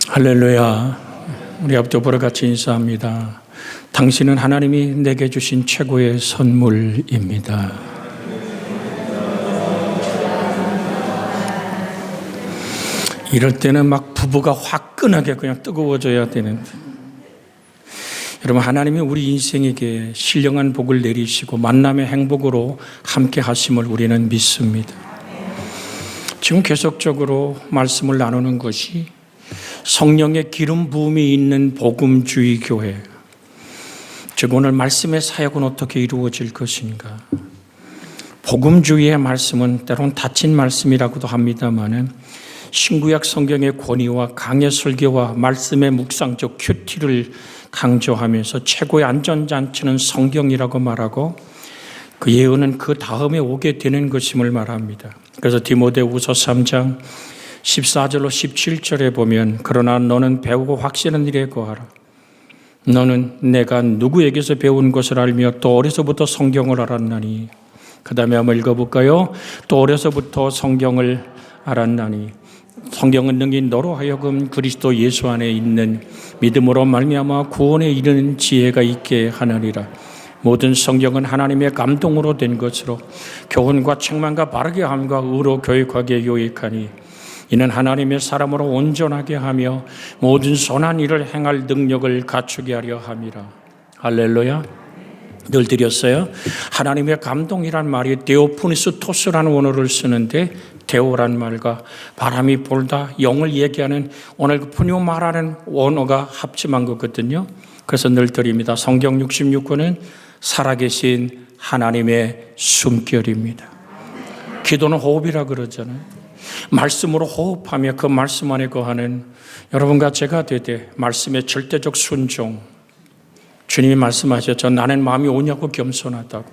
할렐루야. 우리 앞뒤로 같이 인사합니다. 당신은 하나님이 내게 주신 최고의 선물입니다. 이럴 때는 막 부부가 화끈하게 그냥 뜨거워져야 되는데, 여러분, 하나님이 우리 인생에게 신령한 복을 내리시고 만남의 행복으로 함께 하심을 우리는 믿습니다. 지금 계속적으로 말씀을 나누는 것이 성령의 기름 부음이 있는 복음주의 교회, 즉 오늘 말씀의 사역은 어떻게 이루어질 것인가. 복음주의의 말씀은 때론 닫힌 말씀이라고도 합니다마는 신구약 성경의 권위와 강해 설교와 말씀의 묵상적 큐티를 강조하면서 최고의 안전장치는 성경이라고 말하고, 그 예언은 그 다음에 오게 되는 것임을 말합니다. 그래서 디모데후서 3장 14절로 17절에 보면, 그러나 너는 배우고 확신한 일에 거하라. 너는 내가 누구에게서 배운 것을 알며 또 어려서부터 성경을 알았나니. 그 다음에 한번 읽어볼까요? 또 어려서부터 성경을 알았나니. 성경은 능히 너로 하여금 그리스도 예수 안에 있는 믿음으로 말미암아 구원에 이르는 지혜가 있게 하느니라. 모든 성경은 하나님의 감동으로 된 것으로 교훈과 책망과 바르게 함과 의로 교육하게 요익하니, 이는 하나님의 사람으로 온전하게 하며 모든 선한 일을 행할 능력을 갖추게 하려 함이라. 할렐루야. 늘 드렸어요. 하나님의 감동이란 말이 데오프니스토스라는 원어를 쓰는데, 데오란 말과 바람이 불다, 영을 얘기하는 오늘 그 푸뉴마라는 원어가 합침한 거거든요. 그래서 늘 드립니다. 성경 66권은 살아계신 하나님의 숨결입니다. 기도는 호흡이라 그러잖아요. 말씀으로 호흡하며 그 말씀 안에 거하는 여러분과 제가 되되 말씀의 절대적 순종. 주님이 말씀하셨죠. 나는 마음이 오냐고 겸손하다고.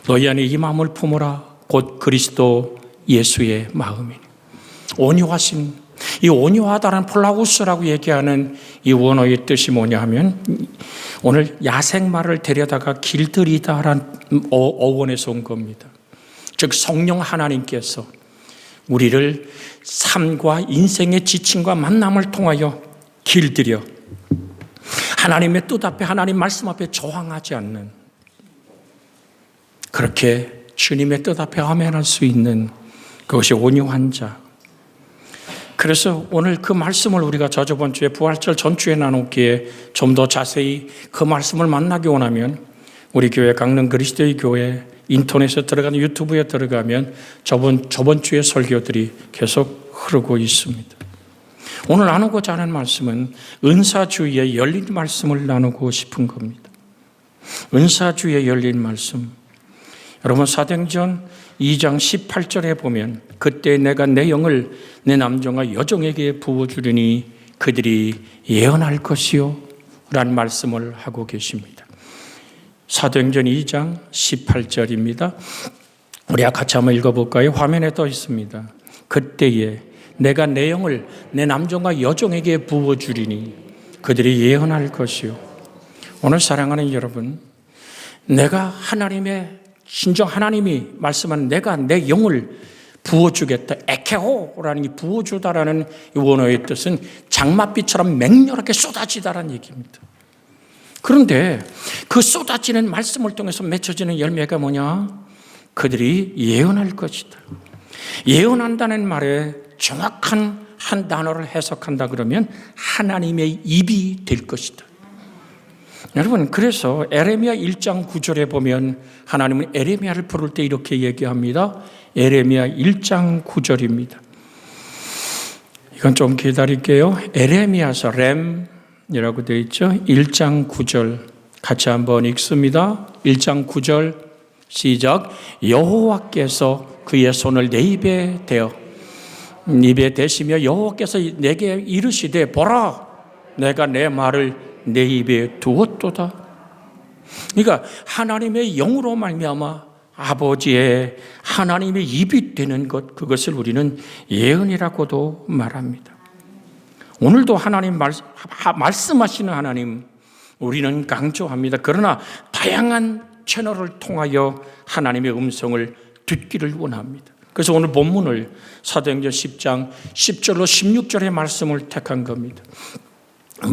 너희 안에 이 마음을 품으라. 곧 그리스도 예수의 마음이니. 온유하심. 이 온유하다는 폴라우스라고 얘기하는 이 원어의 뜻이 뭐냐 하면, 오늘 야생마를 데려다가 길들이다라는 어원에서 온 겁니다. 즉 성령 하나님께서 우리를 삶과 인생의 지침과 만남을 통하여 길들여 하나님의 뜻 앞에, 하나님 말씀 앞에 저항하지 않는, 그렇게 주님의 뜻 앞에 아멘할 수 있는 그것이 온유한 자. 그래서 오늘 그 말씀을 우리가 저번 주에 부활절 전주에 나눴기에 좀 더 자세히 그 말씀을 만나기 원하면, 우리 교회 강릉 그리스도의 교회 인터넷에 들어가는 유튜브에 들어가면 저번 주의 설교들이 계속 흐르고 있습니다. 오늘 나누고자 하는 말씀은 은사주의의 열린 말씀을 나누고 싶은 겁니다. 은사주의의 열린 말씀. 여러분, 사도행전 2장 18절에 보면, 그때 내가 내 영을 내 남종과 여종에게 부어주리니 그들이 예언할 것이요 라는 말씀을 하고 계십니다. 사도행전 2장 18절입니다. 우리 같이 한번 읽어볼까요? 화면에 떠 있습니다. 그때에 내가 내 영을 내 남종과 여종에게 부어주리니 그들이 예언할 것이요. 오늘 사랑하는 여러분, 내가 하나님의 진정 하나님이 말씀한 내가 내 영을 부어주겠다. 에케호라는 이 부어주다라는 이 원어의 뜻은 장맛비처럼 맹렬하게 쏟아지다라는 얘기입니다. 그런데 그 쏟아지는 말씀을 통해서 맺혀지는 열매가 뭐냐? 그들이 예언할 것이다. 예언한다는 말에 정확한 한 단어를 해석한다 그러면 하나님의 입이 될 것이다. 여러분, 그래서 에레미야 1장 9절에 보면 하나님은 에레미야를 부를 때 이렇게 얘기합니다. 에레미야 1장 9절입니다. 이건 좀 기다릴게요. 에레미야서 램이라고 되어 있죠. 1장 9절 같이 한번 읽습니다. 1장 9절 시작. 여호와께서 그의 손을 내 입에 대시며 여호와께서 내게 이르시되 보라, 내가 내 말을 내 입에 두었도다. 그러니까 하나님의 영으로 말미암아 아버지의 하나님의 입이 되는 것, 그것을 우리는 예언이라고도 말합니다. 오늘도 하나님 말씀하시는 하나님 우리는 강조합니다. 그러나 다양한 채널을 통하여 하나님의 음성을 듣기를 원합니다. 그래서 오늘 본문을 사도행전 10장 10절로 16절의 말씀을 택한 겁니다.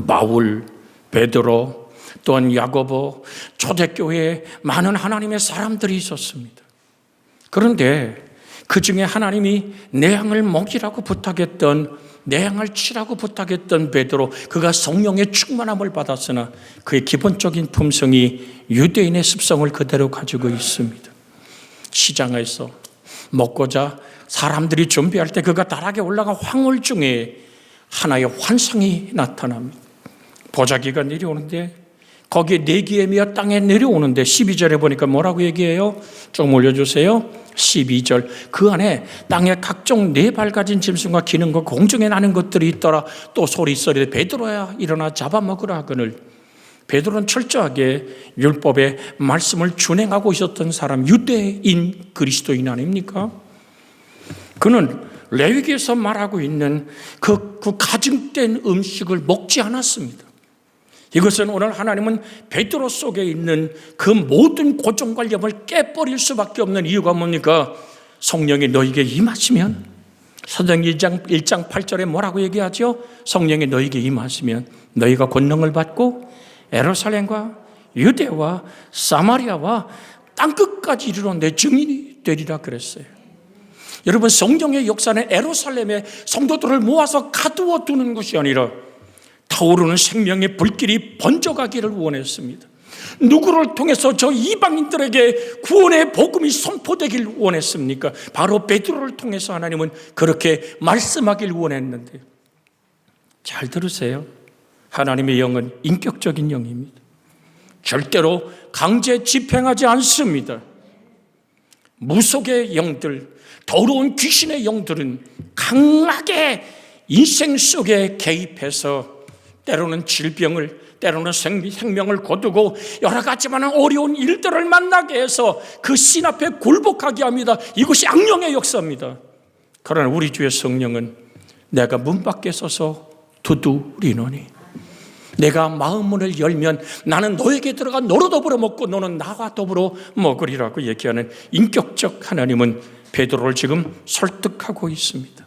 바울, 베드로, 또한 야고보, 초대교회에 많은 하나님의 사람들이 있었습니다. 그런데 그 중에 하나님이 내 양을 먹이라고 부탁했던, 내 양을 치라고 부탁했던 베드로, 그가 성령의 충만함을 받았으나 그의 기본적인 품성이 유대인의 습성을 그대로 가지고 있습니다. 시장에서 먹고자 사람들이 준비할 때 그가 다락에 올라가 황홀 중에 하나의 환상이 나타납니다. 보자기가 내려오는데 거기에 내기에미어 땅에 내려오는데 12절에 보니까 뭐라고 얘기해요? 좀 올려주세요. 12절. 그 안에 땅에 각종 네 발 가진 짐승과 기는 것, 공중에 나는 것들이 있더라. 또 소리 소리에 베드로야 일어나 잡아먹으라 하거늘. 베드로는 철저하게 율법의 말씀을 준행하고 있었던 사람, 유대인 그리스도인 아닙니까? 그는 레위기에서 말하고 있는 그 가증된 음식을 먹지 않았습니다. 이것은 오늘 하나님은 베드로 속에 있는 그 모든 고정관념을 깨버릴 수밖에 없는 이유가 뭡니까? 성령이 너에게 임하시면, 사도행전 1장 8절에 뭐라고 얘기하죠? 성령이 너에게 임하시면 너희가 권능을 받고 예루살렘과 유대와 사마리아와 땅끝까지 이르러 내 증인이 되리라 그랬어요. 여러분, 성령의 역사는 예루살렘에 성도들을 모아서 가두어 두는 것이 아니라 타오르는 생명의 불길이 번져가기를 원했습니다. 누구를 통해서 저 이방인들에게 구원의 복음이 선포되길 원했습니까? 바로 베드로를 통해서 하나님은 그렇게 말씀하길 원했는데, 잘 들으세요. 하나님의 영은 인격적인 영입니다. 절대로 강제 집행하지 않습니다. 무속의 영들, 더러운 귀신의 영들은 강하게 인생 속에 개입해서 때로는 질병을, 때로는 생명을 거두고 여러 가지 많은 어려운 일들을 만나게 해서 그 신 앞에 굴복하게 합니다. 이것이 악령의 역사입니다. 그러나 우리 주의 성령은 내가 문 밖에 서서 두드리노니, 내가 마음문을 열면 나는 너에게 들어가 너로 더불어 먹고 너는 나와 더불어 먹으리라고 얘기하는 인격적 하나님은 베드로를 지금 설득하고 있습니다.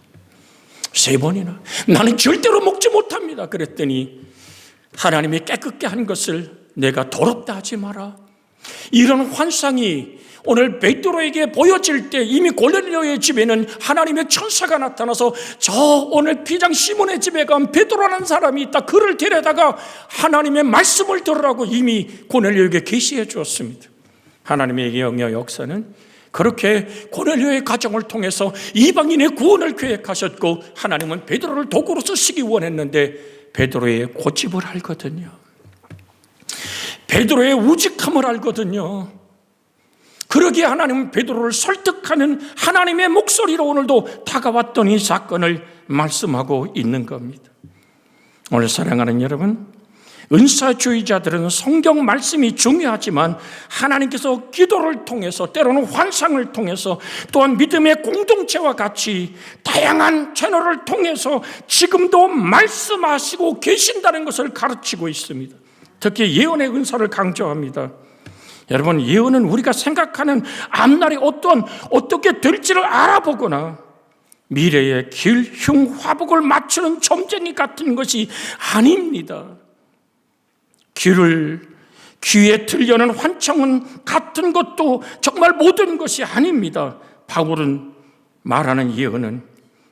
3번이나 나는 절대로 먹지 못합니다 그랬더니 하나님이 깨끗게 한 것을 내가 더럽다 하지 마라. 이런 환상이 오늘 베드로에게 보여질 때 이미 고넬료의 집에는 하나님의 천사가 나타나서 저 오늘 피장 시몬의 집에 간 베드로라는 사람이 있다, 그를 데려다가 하나님의 말씀을 들으라고 이미 고넬료에게 계시해 주었습니다. 하나님의 영의 역사는 그렇게 고넬료의 가정을 통해서 이방인의 구원을 계획하셨고, 하나님은 베드로를 도구로 쓰시기 원했는데 베드로의 고집을 알거든요. 베드로의 우직함을 알거든요. 그러기에 하나님은 베드로를 설득하는 하나님의 목소리로 오늘도 다가왔던 이 사건을 말씀하고 있는 겁니다. 오늘 사랑하는 여러분, 은사주의자들은 성경 말씀이 중요하지만 하나님께서 기도를 통해서, 때로는 환상을 통해서, 또한 믿음의 공동체와 같이 다양한 채널을 통해서 지금도 말씀하시고 계신다는 것을 가르치고 있습니다. 특히 예언의 은사를 강조합니다. 여러분, 예언은 우리가 생각하는 앞날이 어떻게 될지를 알아보거나 미래의 길, 흉, 화복을 맞추는 점쟁이 같은 것이 아닙니다. 귀에 들려는 환청은 같은 것도 정말 모든 것이 아닙니다. 바울은 말하는 예언은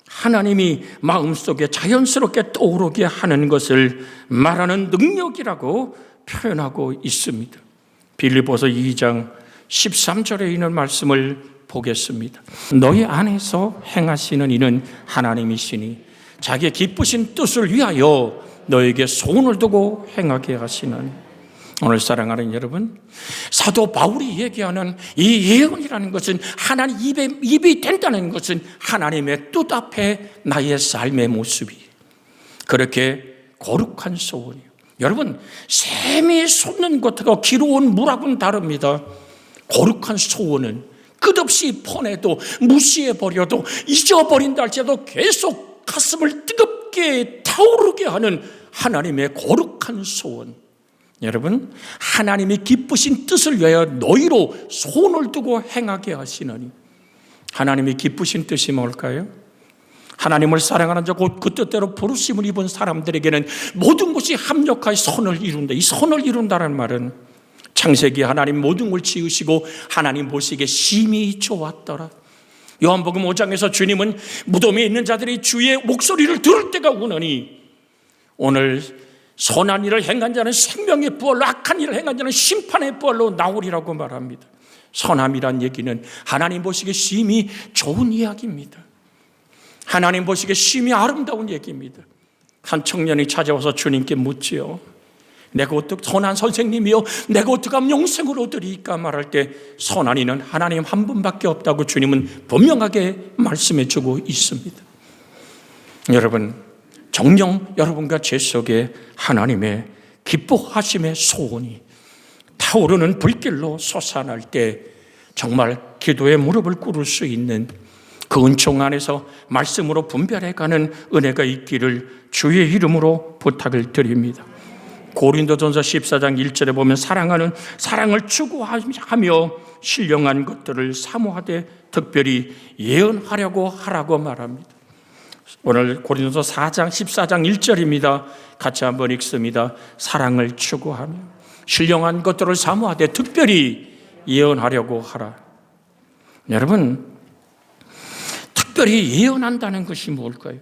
하나님이 마음속에 자연스럽게 떠오르게 하는 것을 말하는 능력이라고 표현하고 있습니다. 빌립보서 2장 13절에 있는 말씀을 보겠습니다. 너희 안에서 행하시는 이는 하나님이시니 자기의 기쁘신 뜻을 위하여 너에게 소원을 두고 행하게 하시는. 오늘 사랑하는 여러분, 사도 바울이 얘기하는 이 예언이라는 것은 하나님 입이 된다는 것은 하나님의 뜻 앞에 나의 삶의 모습이 그렇게 거룩한 소원이에요. 여러분, 샘이 솟는 것하고 기로운 물하고는 다릅니다. 거룩한 소원은 끝없이 퍼내도 무시해버려도 잊어버린다 할지라도 계속 가슴을 뜨겁게 타오르게 하는 하나님의 거룩한 소원. 여러분, 하나님이 기쁘신 뜻을 위하여 너희로 손을 두고 행하게 하시나니, 하나님이 기쁘신 뜻이 뭘까요? 하나님을 사랑하는 자 곧 그 뜻대로 부르심을 입은 사람들에게는 모든 것이 합력하여 선을 이룬다. 이 선을 이룬다는 말은 창세기 하나님 모든 걸 지으시고 하나님 보시기에 심히 좋았더라. 요한복음 5장에서 주님은 무덤에 있는 자들이 주의 목소리를 들을 때가 오느니 오늘 선한 일을 행한 자는 생명의 부활로, 악한 일을 행한 자는 심판의 부활로 나오리라고 말합니다. 선함이란 얘기는 하나님 보시기에 심히 좋은 이야기입니다. 하나님 보시기에 심히 아름다운 얘기입니다. 한 청년이 찾아와서 주님께 묻지요. 내가 어떻게 선한 선생님이요, 내가 어떻게 하면 영생을 얻으리까 말할 때 선한 이는 하나님 한 분밖에 없다고 주님은 분명하게 말씀해 주고 있습니다. 여러분, 정녕 여러분과 제 속에 하나님의 기뻐하심의 소원이 타오르는 불길로 솟아날 때 정말 기도의 무릎을 꿇을 수 있는 그 은총 안에서 말씀으로 분별해가는 은혜가 있기를 주의 이름으로 부탁을 드립니다. 고린도전서 14장 1절에 보면 사랑을 추구하며 신령한 것들을 사모하되 특별히 예언하려고 하라고 말합니다. 오늘 고린도서 4장 14장 1절입니다. 같이 한번 읽습니다. 사랑을 추구하며 신령한 것들을 사모하되 특별히 예언하려고 하라. 여러분, 특별히 예언한다는 것이 뭘까요?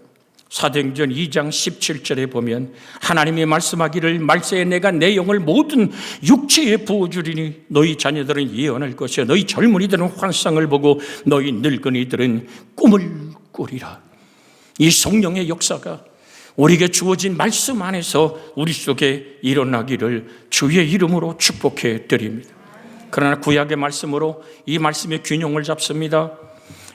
사도행전 2장 17절에 보면 하나님이 말씀하기를 말세에 내가 내 영을 모든 육체에 부어주리니 너희 자녀들은 예언할 것이요 너희 젊은이들은 환상을 보고 너희 늙은이들은 꿈을 꾸리라. 이 성령의 역사가 우리에게 주어진 말씀 안에서 우리 속에 일어나기를 주의 이름으로 축복해 드립니다. 그러나 구약의 말씀으로 이 말씀의 균형을 잡습니다.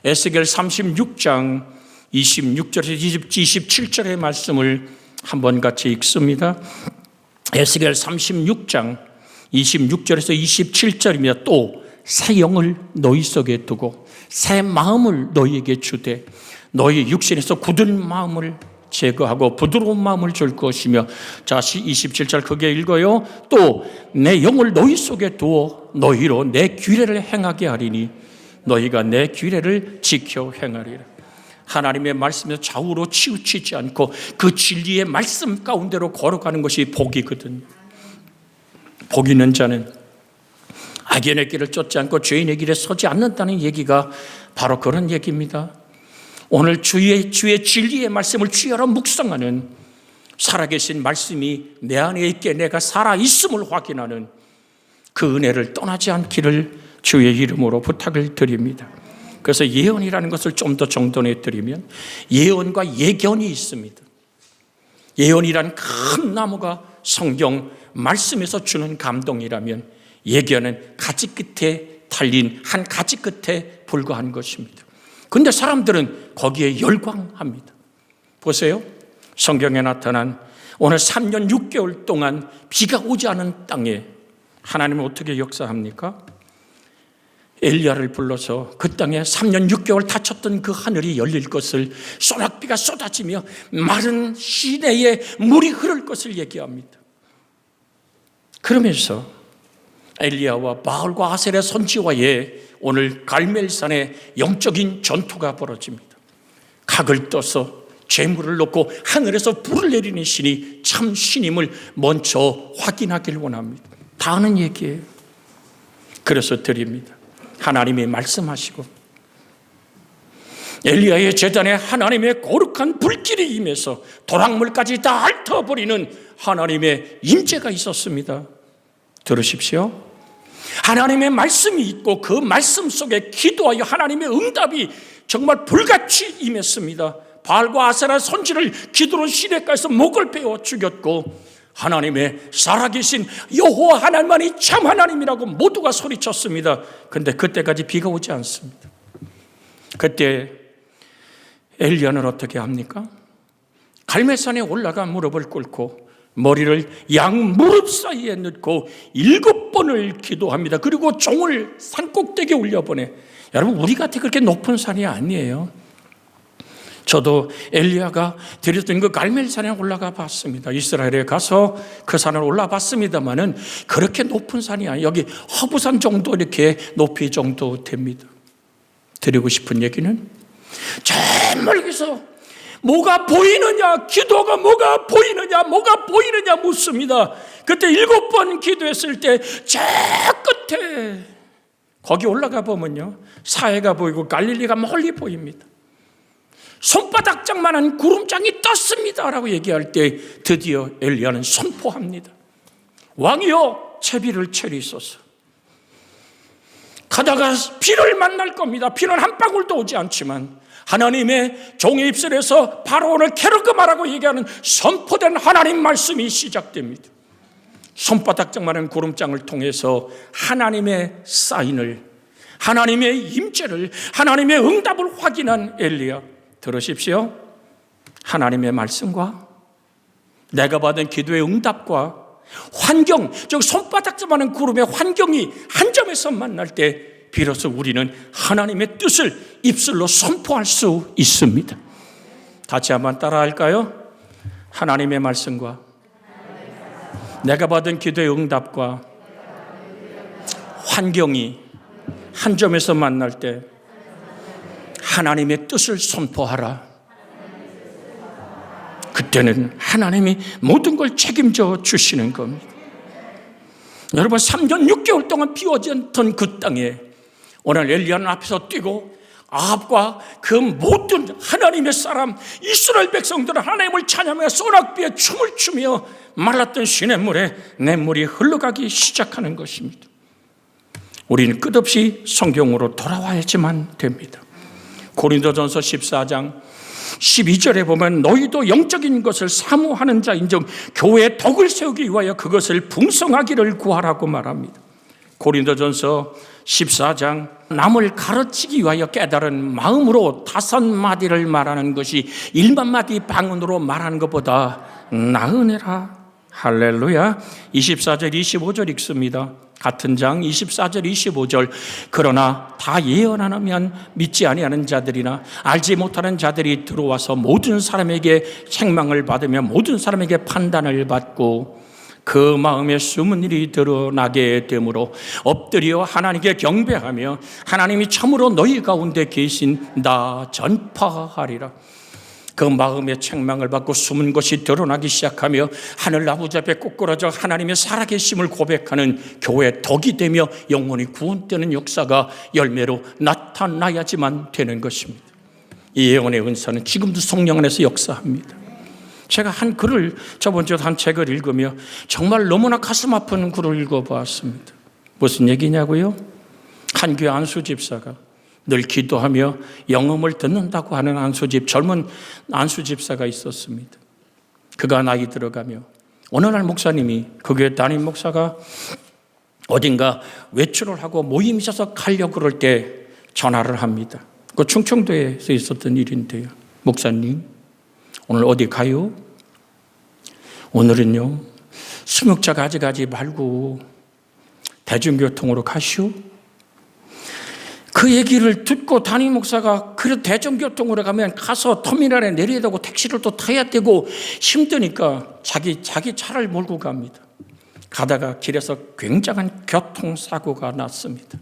에스겔 36장 26절에서 27절의 말씀을 한번 같이 읽습니다. 에스겔 36장 26절에서 27절입니다. 또 새 영을 너희 속에 두고 새 마음을 너희에게 주되 너희 육신에서 굳은 마음을 제거하고 부드러운 마음을 줄 것이며, 자 27절 크게 읽어요. 또 내 영을 너희 속에 두어 너희로 내 규례를 행하게 하리니 너희가 내 규례를 지켜 행하리라. 하나님의 말씀에서 좌우로 치우치지 않고 그 진리의 말씀 가운데로 걸어가는 것이 복이거든요. 복 있는 자는 악인의 길을 쫓지 않고 죄인의 길에 서지 않는다는 얘기가 바로 그런 얘기입니다. 오늘 주의 진리의 말씀을 주여로 묵상하는, 살아계신 말씀이 내 안에 있게 내가 살아있음을 확인하는 그 은혜를 떠나지 않기를 주의 이름으로 부탁을 드립니다. 그래서 예언이라는 것을 좀 더 정돈해 드리면 예언과 예견이 있습니다. 예언이란 큰 나무가 성경 말씀에서 주는 감동이라면 예견은 가지 끝에 달린 한 가지 끝에 불과한 것입니다. 그런데 사람들은 거기에 열광합니다. 보세요. 성경에 나타난 오늘 3년 6개월 동안 비가 오지 않은 땅에 하나님은 어떻게 역사합니까? 엘리야를 불러서 그 땅에 3년 6개월 닫혔던 그 하늘이 열릴 것을, 소낙비가 쏟아지며 마른 시내에 물이 흐를 것을 얘기합니다. 그러면서 엘리야와 바알과 아셀의 선지와의 오늘 갈멜산의 영적인 전투가 벌어집니다. 각을 떠서 재물을 놓고 하늘에서 불을 내리는 신이 참 신임을 먼저 확인하길 원합니다. 다 아는 얘기예요. 그래서 드립니다. 하나님이 말씀하시고 엘리야의 제단에 하나님의 거룩한 불길이 임해서 도랑물까지 다 핥아버리는 하나님의 임재가 있었습니다. 들으십시오. 하나님의 말씀이 있고 그 말씀 속에 기도하여 하나님의 응답이 정말 불같이 임했습니다. 바알과 아세라 선지를 기도로 시냇가에서 목을 베어 죽였고 하나님의 살아계신 여호와 하나님만이 참 하나님이라고 모두가 소리쳤습니다. 그런데 그때까지 비가 오지 않습니다. 그때 엘리야는 어떻게 합니까? 갈멜산에 올라가 무릎을 꿇고 머리를 양 무릎 사이에 넣고 7번을 기도합니다. 그리고 종을 산꼭대기에 올려보내. 여러분, 우리 같은 그렇게 높은 산이 아니에요. 저도 엘리야가 데려던 그 갈멜산에 올라가 봤습니다. 이스라엘에 가서 그 산을 올라봤습니다만은 그렇게 높은 산이 아니에요. 여기 허브산 정도 이렇게 높이 정도 됩니다. 드리고 싶은 얘기는 저 멀리서 뭐가 보이느냐, 기도가 뭐가 보이느냐 묻습니다. 그때 7번 기도했을 때 저 끝에 거기 올라가 보면요, 사해가 보이고 갈릴리가 멀리 보입니다. 손바닥장만한 구름장이 떴습니다 라고 얘기할 때 드디어 엘리야는 선포합니다. 왕이여, 채비를 차리소서. 가다가 비를 만날 겁니다. 비는 한 방울도 오지 않지만 하나님의 종의 입술에서 바로를 게르그마라고 얘기하는 선포된 하나님 말씀이 시작됩니다. 손바닥장만한 구름장을 통해서 하나님의 사인을, 하나님의 임재를, 하나님의 응답을 확인한 엘리야, 들으십시오. 하나님의 말씀과 내가 받은 기도의 응답과 환경, 즉 손바닥만한 구름의 환경이 한 점에서 만날 때 비로소 우리는 하나님의 뜻을 입술로 선포할 수 있습니다. 다시 한번 따라할까요? 하나님의 말씀과 내가 받은 기도의 응답과 환경이 한 점에서 만날 때 하나님의 뜻을 선포하라. 그때는 하나님이 모든 걸 책임져 주시는 겁니다. 여러분, 3년 6개월 동안 비워졌던 그 땅에 오늘 엘리야는 앞에서 뛰고 아합과 그 모든 하나님의 사람 이스라엘 백성들은 하나님을 찬양하며 소낙비에 춤을 추며 말랐던 시냇물에 냇물이 흘러가기 시작하는 것입니다. 우리는 끝없이 성경으로 돌아와야지만 됩니다. 고린도전서 14장 12절에 보면 너희도 영적인 것을 사모하는 자인즉 교회의 덕을 세우기 위하여 그것을 풍성하기를 구하라고 말합니다. 고린도전서 14장 남을 가르치기 위하여 깨달은 마음으로 5마디를 말하는 것이 1만마디 방언으로 말하는 것보다 나으니라. 할렐루야. 24절 25절 읽습니다. 같은 장 24절 25절 그러나 다 예언 안 하면 믿지 아니하는 자들이나 알지 못하는 자들이 들어와서 모든 사람에게 책망을 받으며 모든 사람에게 판단을 받고 그 마음에 숨은 일이 드러나게 되므로 엎드려 하나님께 경배하며 하나님이 참으로 너희 가운데 계신다 전파하리라. 그 마음의 책망을 받고 숨은 것이 드러나기 시작하며 하늘 아버지 앞에 꼬꾸라져 하나님의 살아계심을 고백하는 교회의 덕이 되며 영혼이 구원되는 역사가 열매로 나타나야지만 되는 것입니다. 이 예언의 은사는 지금도 성령 안에서 역사합니다. 제가 한 글을 저번 주에 한 책을 읽으며 정말 너무나 가슴 아픈 글을 읽어보았습니다. 무슨 얘기냐고요? 한 교회 안수 집사가 늘 기도하며 영음을 듣는다고 하는 젊은 안수 집사가 있었습니다. 그가 나이 들어가며 어느 날 목사님이 그 교회 담임 목사가 어딘가 외출을 하고 모임이 있어서 가려고 그럴 때 전화를 합니다. 그 충청도에서 있었던 일인데요. 목사님, 오늘 어디 가요? 오늘은요, 수목자 가져가지 말고 대중교통으로 가시오. 그 얘기를 듣고 담임 목사가 그래 대중교통으로 가면 가서 터미널에 내려야 되고 택시를 또 타야 되고 힘드니까 자기 차를 몰고 갑니다. 가다가 길에서 굉장한 교통사고가 났습니다.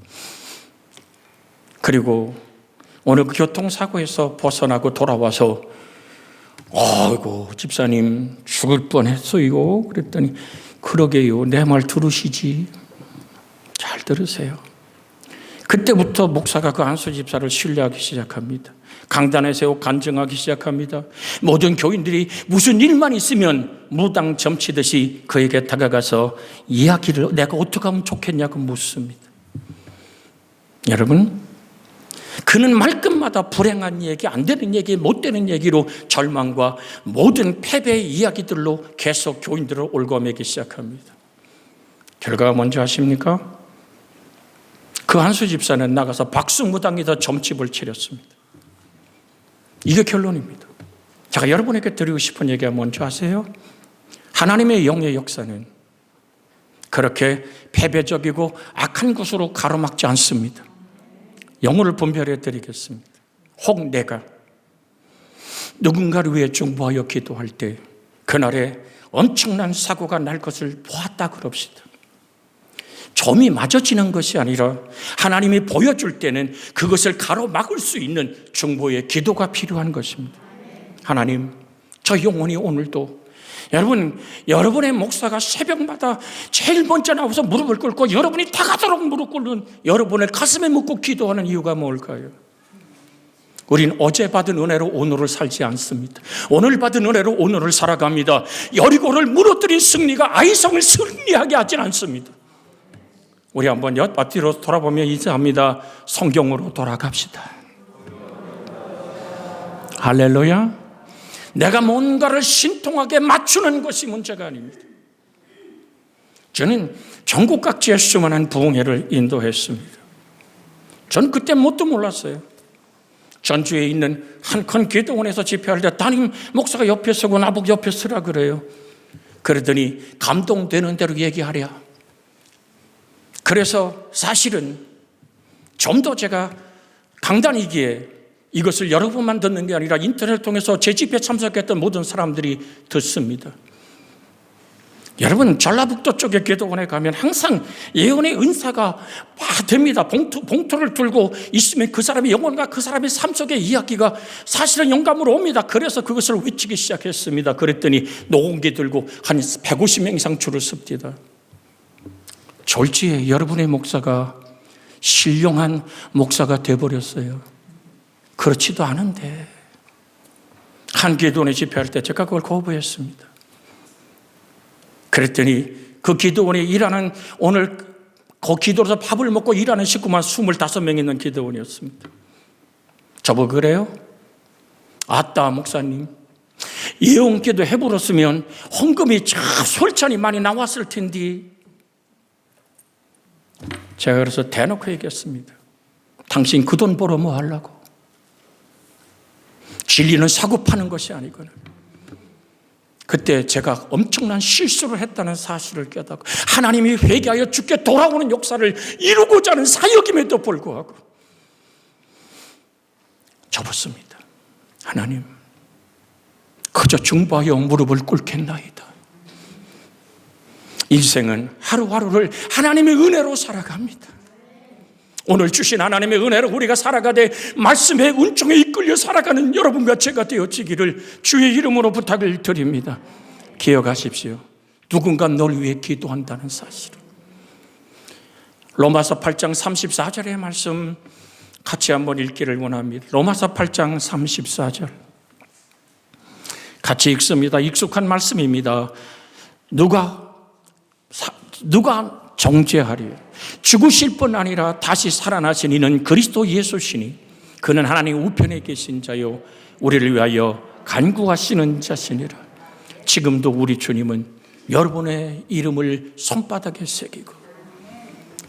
그리고 오늘 그 교통사고에서 벗어나고 돌아와서 아이고 집사님 죽을 뻔했어요. 그랬더니 그러게요. 내 말 들으시지. 잘 들으세요. 그때부터 목사가 그 안수 집사를 신뢰하기 시작합니다. 강단에 세워 간증하기 시작합니다. 모든 교인들이 무슨 일만 있으면 무당 점치듯이 그에게 다가가서 이야기를 내가 어떻게 하면 좋겠냐고 묻습니다. 여러분, 그는 말끝마다 불행한 얘기, 안 되는 얘기, 못 되는 얘기로 절망과 모든 패배의 이야기들로 계속 교인들을 올가매기 시작합니다. 결과가 뭔지 아십니까? 그 한수 집사는 나가서 박수무당에다 점집을 차렸습니다. 이게 결론입니다. 제가 여러분에게 드리고 싶은 얘기가 뭔지 아세요? 하나님의 영의 역사는 그렇게 패배적이고 악한 것으로 가로막지 않습니다. 영혼을 분별해 드리겠습니다. 혹 내가 누군가를 위해 중보하여 기도할 때 그날에 엄청난 사고가 날 것을 보았다 그럽시다. 점이 맞아지는 것이 아니라 하나님이 보여줄 때는 그것을 가로막을 수 있는 중보의 기도가 필요한 것입니다. 하나님, 저 영혼이 오늘도 여러분의 목사가 새벽마다 제일 먼저 나와서 무릎을 꿇고 여러분이 다 가도록 무릎 꿇는 여러분을 가슴에 묻고 기도하는 이유가 뭘까요? 우린 어제 받은 은혜로 오늘을 살지 않습니다. 오늘 받은 은혜로 오늘을 살아갑니다. 여리고를 무너뜨린 승리가 아이성을 승리하게 하진 않습니다. 우리 한번 앞뒤로 돌아보며 인사합니다. 성경으로 돌아갑시다. 할렐루야. 내가 뭔가를 신통하게 맞추는 것이 문제가 아닙니다. 저는 전국 각지에 수많은 부흥회를 인도했습니다. 전 그때 뭣도 몰랐어요. 전주에 있는 한 큰 기도원에서 집회할 때 담임 목사가 옆에 서고 나보고 옆에 서라 그래요. 그러더니 감동되는 대로 얘기하랴. 그래서 사실은 좀 더 제가 강단이기에 이것을 여러 번만 듣는 게 아니라 인터넷을 통해서 제 집회에 참석했던 모든 사람들이 듣습니다. 여러분, 전라북도 쪽에 기도원에 가면 항상 예언의 은사가 됩니다. 봉투를 들고 있으면 그 사람의 영혼과 그 사람의 삶 속의 이야기가 사실은 영감으로 옵니다. 그래서 그것을 외치기 시작했습니다. 그랬더니 녹음기 들고 한 150명 이상 줄을 섭니다. 졸지에 여러분의 목사가 신령한 목사가 돼버렸어요. 그렇지도 않은데 한 기도원에 집회할 때 제가 그걸 거부했습니다. 그랬더니 그 기도원에 일하는 오늘 그 기도로서 밥을 먹고 일하는 식구만 25명 있는 기도원이었습니다. 저보고 그래요? 아따 목사님, 예언기도 해버렸으면 헌금이 참 솔찬히 많이 나왔을 텐데. 제가 그래서 대놓고 얘기했습니다. 당신 그 돈 벌어 뭐 하려고? 진리는 사고 파는 것이 아니거든. 그때 제가 엄청난 실수를 했다는 사실을 깨닫고 하나님이 회개하여 주께 돌아오는 역사를 이루고자 하는 사역임에도 불구하고 접었습니다. 하나님, 그저 중보하여 무릎을 꿇겠나이다. 인생은 하루하루를 하나님의 은혜로 살아갑니다. 오늘 주신 하나님의 은혜로 우리가 살아가되 말씀의 은총에 이끌려 살아가는 여러분과 제가 되어지기를 주의 이름으로 부탁을 드립니다. 기억하십시오. 누군가 널 위해 기도한다는 사실을. 로마서 8장 34절의 말씀 같이 한번 읽기를 원합니다. 로마서 8장 34절 같이 읽습니다. 익숙한 말씀입니다. 누가 정죄하리? 죽으실 뿐 아니라 다시 살아나신 이는 그리스도 예수시니 그는 하나님 우편에 계신 자요 우리를 위하여 간구하시는 자시니라. 지금도 우리 주님은 여러분의 이름을 손바닥에 새기고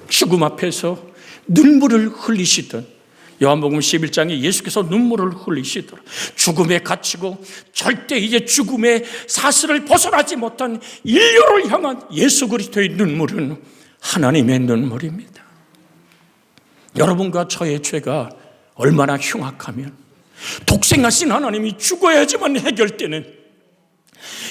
죽음 앞에서 눈물을 흘리시던 요한복음 11장에 예수께서 눈물을 흘리시더라. 죽음에 갇히고 절대 이제 죽음의 사슬을 벗어나지 못한 인류를 향한 예수 그리스도의 눈물은 하나님의 눈물입니다. 여러분과 저의 죄가 얼마나 흉악하면 독생하신 하나님이 죽어야지만 해결되는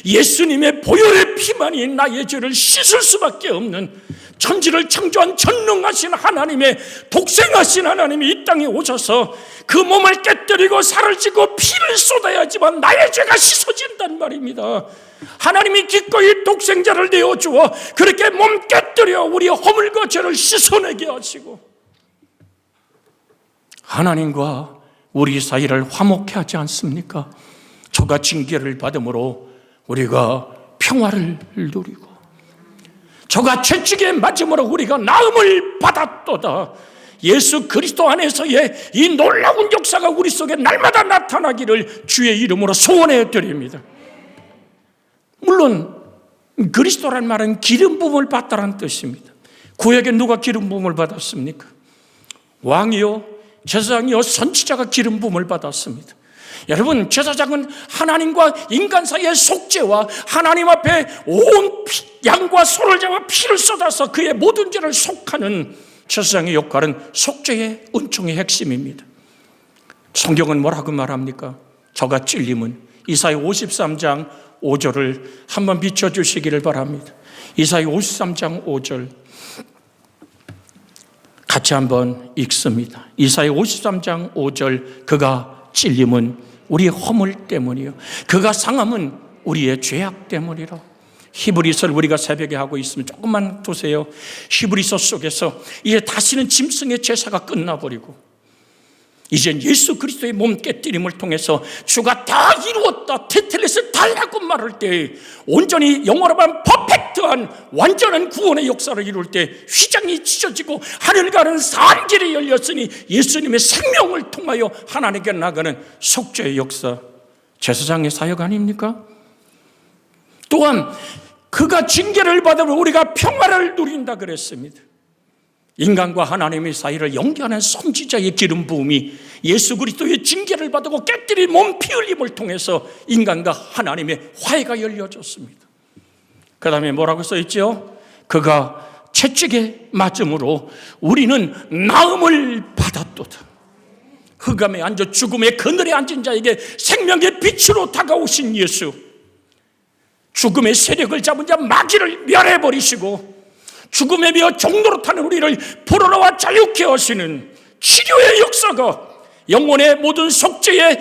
예수님의 보혈의 피만이 나의 죄를 씻을 수밖에 없는 천지를 창조한 전능하신 하나님의 독생하신 하나님이 이 땅에 오셔서 그 몸을 깨뜨리고 살을 찌고 피를 쏟아야지만 나의 죄가 씻어진단 말입니다. 하나님이 기꺼이 독생자를 내어주어 그렇게 몸 깨뜨려 우리의 허물과 죄를 씻어내게 하시고 하나님과 우리 사이를 화목해 하지 않습니까? 저가 징계를 받음으로 우리가 평화를 누리고 저가 채찍에 맞음으로 우리가 나음을 받았도다. 예수 그리스도 안에서의 이 놀라운 역사가 우리 속에 날마다 나타나기를 주의 이름으로 소원해 드립니다. 물론 그리스도란 말은 기름 부음을 받다라는 뜻입니다. 구약에 누가 기름 부음을 받았습니까? 왕이요, 제사장이요, 선지자가 기름 부음을 받았습니다. 여러분, 제사장은 하나님과 인간 사이의 속죄와 하나님 앞에 온 양과 소를 잡아 피를 쏟아서 그의 모든 죄를 속하는 제사장의 역할은 속죄의 은총의 핵심입니다. 성경은 뭐라고 말합니까? 저가 찔림은 이사야 53장 5절을 한번 비춰주시기를 바랍니다. 이사야 53장 5절 같이 한번 읽습니다. 이사야 53장 5절, 그가 찔림은 우리의 허물 때문이요 그가 상함은 우리의 죄악 때문이라. 히브리서를 우리가 새벽에 하고 있으면 조금만 두세요. 히브리서 속에서 이제 다시는 짐승의 제사가 끝나버리고 이젠 예수 그리스도의 몸 깨뜨림을 통해서 주가 다 이루었다, 테텔레스를 달라고 말할 때 온전히 영어로 말하면 퍼펙트한 완전한 구원의 역사를 이룰 때 휘장이 찢어지고 하늘 가는 산길이 열렸으니 예수님의 생명을 통하여 하나님께 나가는 속죄의 역사, 제사장의 사역 아닙니까? 또한 그가 징계를 받으면 우리가 평화를 누린다 그랬습니다. 인간과 하나님의 사이를 연결하는 선지자의 기름 부음이 예수 그리스도의 징계를 받고 깨뜨린 몸 피 흘림을 통해서 인간과 하나님의 화해가 열려졌습니다. 그 다음에 뭐라고 써있죠? 그가 채찍에 맞음으로 우리는 나음을 받았도다. 흑암에 앉아 죽음의 그늘에 앉은 자에게 생명의 빛으로 다가오신 예수, 죽음의 세력을 잡은 자 마귀를 멸해버리시고 죽음에 비어 종로로 타는 우리를 불어나와 자유케 하시는 치료의 역사가 영혼의 모든 속죄의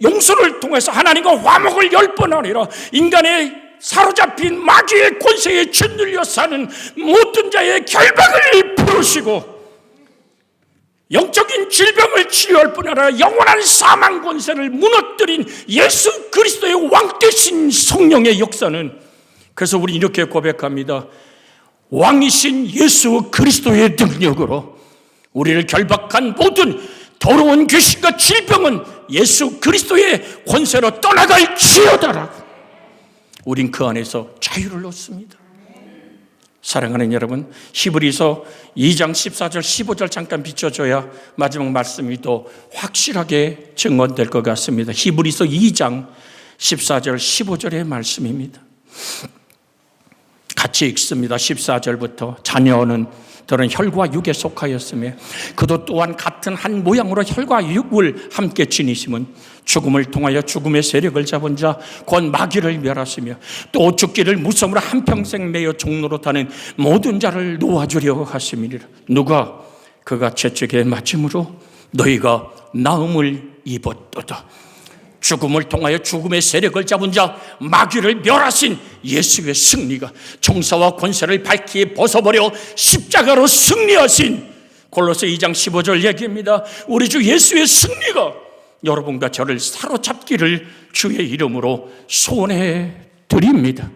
용서를 통해서 하나님과 화목을 10번 하리라. 인간의 사로잡힌 마귀의 권세에 짓눌려 사는 모든 자의 결박을 풀으시고 영적인 질병을 치료할 뿐 아니라 영원한 사망 권세를 무너뜨린 예수 그리스도의 왕 되신 성령의 역사는, 그래서 우리 이렇게 고백합니다. 왕이신 예수 그리스도의 능력으로 우리를 결박한 모든 더러운 귀신과 질병은 예수 그리스도의 권세로 떠나갈지어다라. 우린 그 안에서 자유를 얻습니다. 사랑하는 여러분, 히브리서 2장 14절 15절 잠깐 비춰줘야 마지막 말씀이 또 확실하게 증언될 것 같습니다. 히브리서 2장 14절 15절의 말씀입니다. 같이 읽습니다. 14절부터 자녀는 들은 혈과 육에 속하였으며 그도 또한 같은 한 모양으로 혈과 육을 함께 지니심은 죽음을 통하여 죽음의 세력을 잡은 자 곧 마귀를 멸하시며 또 죽기를 무서움으로 한평생 매여 종로로 타는 모든 자를 놓아주려 하심이니라. 누가? 그가 채찍에 맞음으로 너희가 나음을 입었도다. 죽음을 통하여 죽음의 세력을 잡은 자 마귀를 멸하신 예수의 승리가 정사와 권세를 밝히 벗어버려 십자가로 승리하신 골로새 2장 15절 얘기입니다. 우리 주 예수의 승리가 여러분과 저를 사로잡기를 주의 이름으로 소원해 드립니다.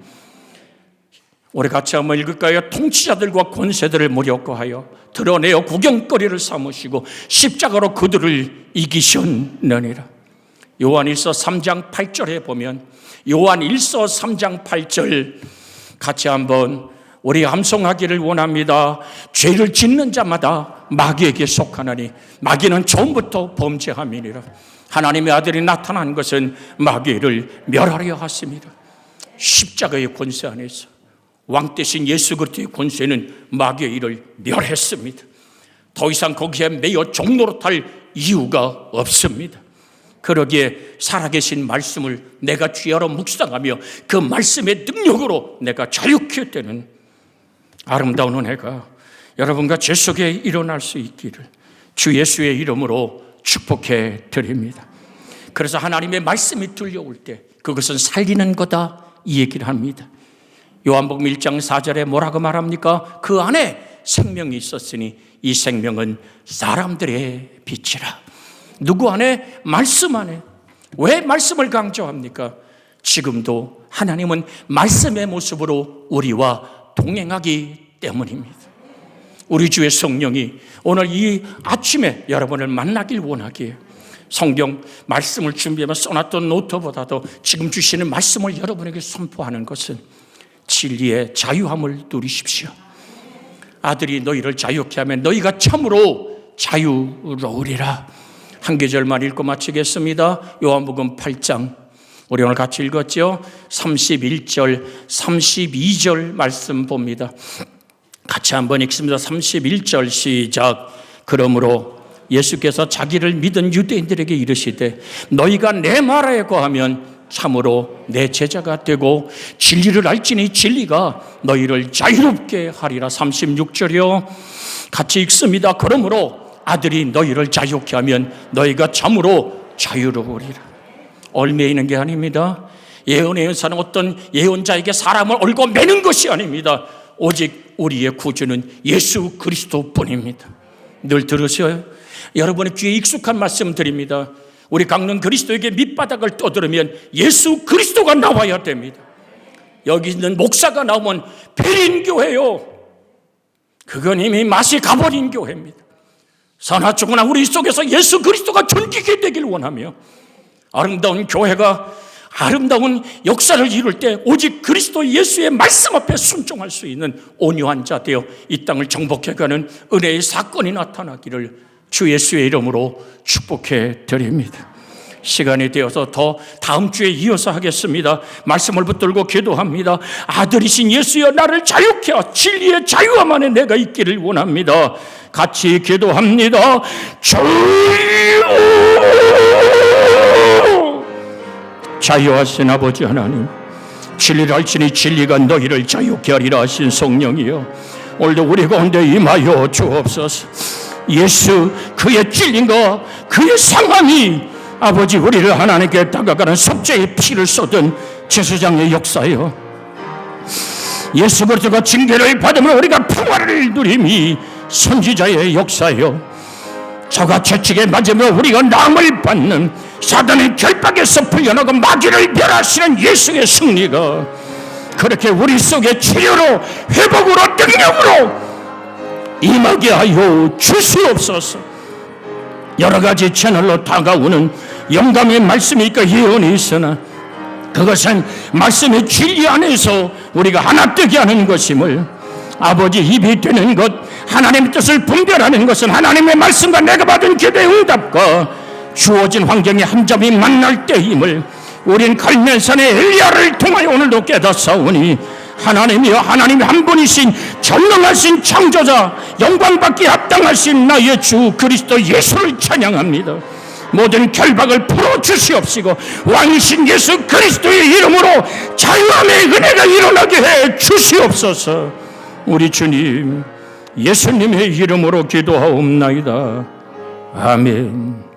우리 같이 한번 읽을까요? 통치자들과 권세들을 무력화하여 드러내어 구경거리를 삼으시고 십자가로 그들을 이기셨느니라. 요한일서 3장 8절에 보면 요한일서 3장 8절 같이 한번 우리 암송하기를 원합니다. 죄를 짓는 자마다 마귀에게 속하나니 마귀는 처음부터 범죄함이니라. 하나님의 아들이 나타난 것은 마귀를 멸하려 하십니다. 십자가의 권세 안에서 왕 대신 예수 그리스도의 권세는 마귀의 일을 멸했습니다. 더 이상 거기에 매여 종로로 탈 이유가 없습니다. 그러기에 살아계신 말씀을 내가 주야로 묵상하며 그 말씀의 능력으로 내가 자유케 되는 아름다운 은혜가 여러분과 제 속에 일어날 수 있기를 주 예수의 이름으로 축복해 드립니다. 그래서 하나님의 말씀이 들려올 때 그것은 살리는 거다 이 얘기를 합니다. 요한복음 1장 4절에 뭐라고 말합니까? 그 안에 생명이 있었으니 이 생명은 사람들의 빛이라. 누구 안에? 말씀 안에. 왜 말씀을 강조합니까? 지금도 하나님은 말씀의 모습으로 우리와 동행하기 때문입니다. 우리 주의 성령이 오늘 이 아침에 여러분을 만나길 원하기에 성경 말씀을 준비하며 써놨던 노트보다도 지금 주시는 말씀을 여러분에게 선포하는 것은 진리의 자유함을 누리십시오. 아들이 너희를 자유케 하면 너희가 참으로 자유로우리라. 한 계절만 읽고 마치겠습니다. 요한복음 8장 우리 오늘 같이 읽었죠. 31절 32절 말씀 봅니다. 같이 한번 읽습니다. 31절 시작. 그러므로 예수께서 자기를 믿은 유대인들에게 이르시되 너희가 내 말에 거하면 참으로 내 제자가 되고 진리를 알지니 진리가 너희를 자유롭게 하리라. 36절이요. 같이 읽습니다. 그러므로 아들이 너희를 자유케 하면 너희가 참으로 자유로우리라. 얽매이는 게 아닙니다. 예언의 연사는 어떤 예언자에게 사람을 얽어 매는 것이 아닙니다. 오직 우리의 구주는 예수 그리스도뿐입니다. 늘 들으셔요. 여러분의 귀에 익숙한 말씀 드립니다. 우리 강릉 그리스도에게 밑바닥을 떠들으면 예수 그리스도가 나와야 됩니다. 여기 있는 목사가 나오면 배린교회요. 그건 이미 맛이 가버린 교회입니다. 사나 죽으나 우리 속에서 예수 그리스도가 존귀게 되길 원하며 아름다운 교회가 아름다운 역사를 이룰 때 오직 그리스도 예수의 말씀 앞에 순종할 수 있는 온유한 자 되어 이 땅을 정복해가는 은혜의 사건이 나타나기를 주 예수의 이름으로 축복해 드립니다. 시간이 되어서 더 다음 주에 이어서 하겠습니다. 말씀을 붙들고 기도합니다. 아들이신 예수여 나를 자유케 하여 진리의 자유함 안에 내가 있기를 원합니다. 같이 기도합니다. 자유하신 아버지 하나님, 진리를 알지니 진리가 너희를 자유케 하리라 하신 성령이여, 오늘도 우리 가운데 임하여 주옵소서. 예수 그의 진리가 그의 상함이 아버지 우리를 하나님께 다가가는 속죄의 피를 쏟은 제사장의 역사여, 예수 그리스도가 징계를 받으면 우리가 평화를 누림이 선지자의 역사여, 저가 채찍에 맞으며 우리가 나음을 받는 사단의 결박에서 풀려나고 마귀를 멸하시는 예수의 승리가 그렇게 우리 속에 치료로 회복으로 능력으로 임하게 하여 주시옵소서. 여러 가지 채널로 다가오는 영감의 말씀이니까 예언이 있으나 그것은 말씀의 진리 안에서 우리가 하나 되게 하는 것임을, 아버지 입이 되는 것, 하나님의 뜻을 분별하는 것은 하나님의 말씀과 내가 받은 기도의 응답과 주어진 환경에 한 점이 만날 때임을 우린 갈멜산의 엘리야를 통하여 오늘도 깨닫사오니, 하나님이여 하나님이 한 분이신 전능하신 창조자, 영광받기에 합당하신 나의 주 그리스도 예수를 찬양합니다. 모든 결박을 풀어주시옵시고 왕이신 예수 그리스도의 이름으로 자유함의 은혜가 일어나게 해 주시옵소서. 우리 주님 예수님의 이름으로 기도하옵나이다. 아멘.